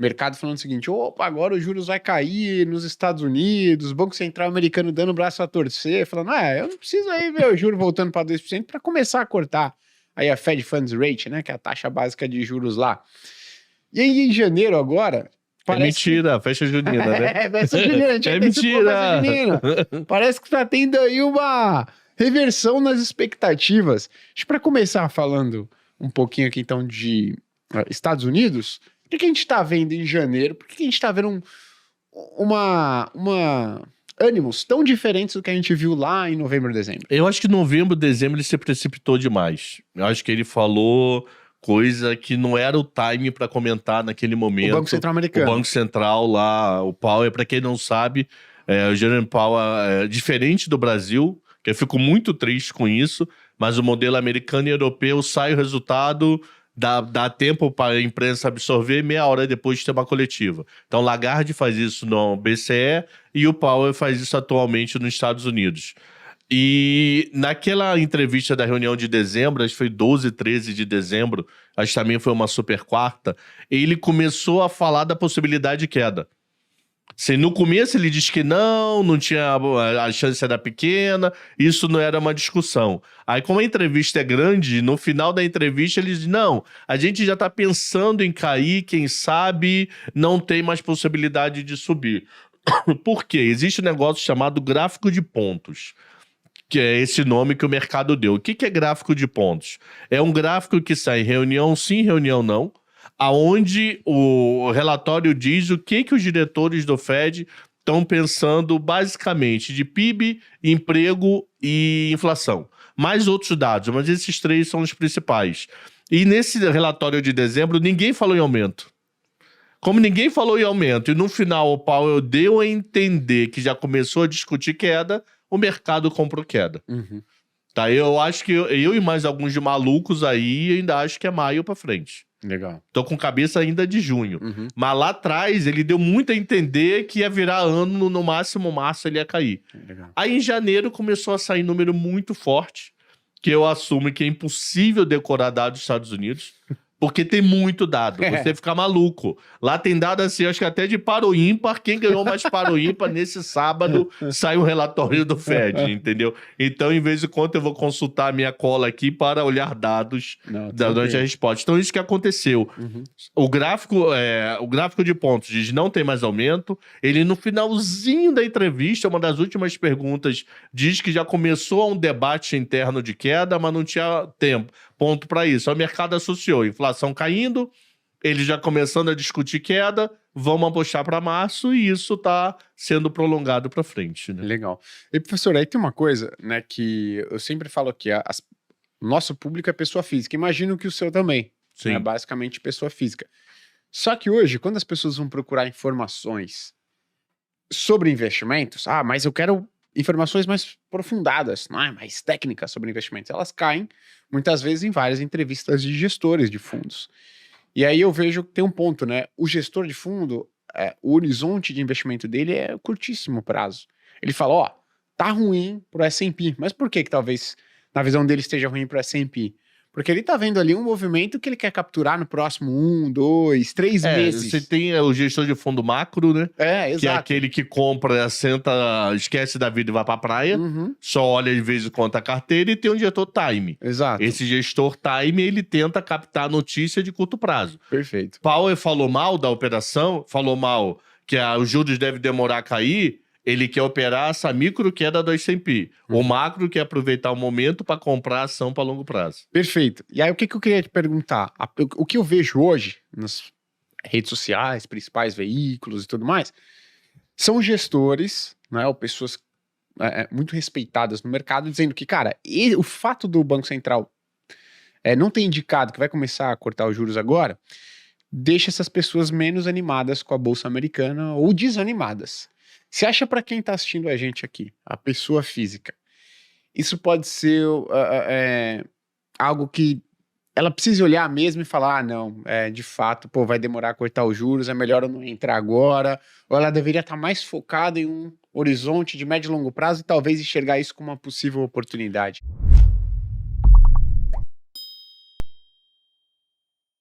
mercado falando o seguinte, opa, agora os juros vai cair nos Estados Unidos, o Banco Central americano dando o braço a torcer, falando, eu não preciso aí ver o juro voltando para 2% para começar a cortar aí a Fed Funds Rate, né, que é a taxa básica de juros lá. E aí em janeiro agora... É mentira, festa junina, né? Festa junina, a gente é mentira! Festa junina. Parece que tá tendo aí uma reversão nas expectativas. Para começar falando um pouquinho aqui então de Estados Unidos, o que a gente está vendo em janeiro? Por que a gente está vendo ânimos tão diferentes do que a gente viu lá em novembro, dezembro? Eu acho que novembro, dezembro ele se precipitou demais. Eu acho que ele falou coisa que não era o time para comentar naquele momento. O Banco Central americano. O Banco Central lá, o Powell, para quem não sabe, o Jerome Powell é diferente do Brasil, que eu fico muito triste com isso, mas o modelo americano e europeu sai o resultado, dá tempo para a imprensa absorver, meia hora depois de ter uma coletiva. Então Lagarde faz isso no BCE e o Powell faz isso atualmente nos Estados Unidos. E naquela entrevista da reunião de dezembro, acho que foi 12, 13 de dezembro, acho que também foi uma super quarta, ele começou a falar da possibilidade de queda. Assim, no começo ele disse que não tinha, a chance era pequena, isso não era uma discussão. Aí como a entrevista é grande, no final da entrevista ele diz, não, a gente já está pensando em cair, quem sabe não tem mais possibilidade de subir. Por quê? Existe um negócio chamado gráfico de pontos, que é esse nome que o mercado deu. O que é gráfico de pontos? É um gráfico que sai reunião sim, reunião não, aonde o relatório diz o que os diretores do Fed estão pensando basicamente de PIB, emprego e inflação. Mais outros dados, mas esses três são os principais. E nesse relatório de dezembro, ninguém falou em aumento. Como ninguém falou em aumento e no final o Powell deu a entender que já começou a discutir queda, o mercado comprou queda. Uhum. Tá, eu acho que eu e mais alguns de malucos aí ainda acho que é maio pra frente. Legal. Tô com cabeça ainda de junho. Uhum. Mas lá atrás ele deu muito a entender que ia virar ano, no máximo março ele ia cair. Legal. Aí em janeiro começou a sair número muito forte, que eu assumo que é impossível decorar dados dos Estados Unidos. Porque tem muito dado, você fica maluco. Lá tem dado assim, acho que até de par ou ímpar. Quem ganhou mais par ou ímpar, nesse sábado sai um relatório do Fed, entendeu? Então, em vez de conta, eu vou consultar a minha cola aqui para olhar dados durante a resposta. Então, isso que aconteceu. Uhum. O gráfico de pontos diz não tem mais aumento. Ele, no finalzinho da entrevista, uma das últimas perguntas, diz que já começou um debate interno de queda, mas não tinha ponto para isso. O mercado associou inflação caindo, ele já começando a discutir queda, vamos apostar para março e isso está sendo prolongado para frente. Né? Legal. E professor, aí tem uma coisa, né, que eu sempre falo aqui, o nosso público é pessoa física, imagino que o seu também, Sim. né, basicamente pessoa física. Só que hoje, quando as pessoas vão procurar informações sobre investimentos, mas eu quero informações mais aprofundadas, mais técnicas sobre investimentos, elas caem muitas vezes em várias entrevistas de gestores de fundos. E aí eu vejo que tem um ponto, né? O gestor de fundo, o horizonte de investimento dele é curtíssimo prazo. Ele fala, tá ruim pro S&P, mas por que talvez na visão dele esteja ruim pro S&P? Porque ele tá vendo ali um movimento que ele quer capturar no próximo 1, 2, 3 meses. Você tem o gestor de fundo macro, né? Exato. Que é aquele que compra, senta, esquece da vida e vai pra praia. Uhum. Só olha de vez em quando a carteira e tem um gestor time. Exato. Esse gestor time, ele tenta captar notícia de curto prazo. Perfeito. Powell falou mal da operação, falou mal que os juros devem demorar a cair. Ele quer operar essa micro queda do S&P. O macro quer aproveitar o momento para comprar ação para longo prazo. Perfeito. E aí, o que eu queria te perguntar? O que eu vejo hoje nas redes sociais, principais veículos e tudo mais, são gestores, né, ou pessoas muito respeitadas no mercado, dizendo que, cara, o fato do Banco Central não ter indicado que vai começar a cortar os juros agora, deixa essas pessoas menos animadas com a Bolsa Americana ou desanimadas. Você acha, para quem está assistindo a gente aqui, a pessoa física, isso pode ser algo que ela precisa olhar mesmo e falar, não, de fato, vai demorar a cortar os juros, é melhor eu não entrar agora, ou ela deveria estar mais focada em um horizonte de médio e longo prazo e talvez enxergar isso como uma possível oportunidade?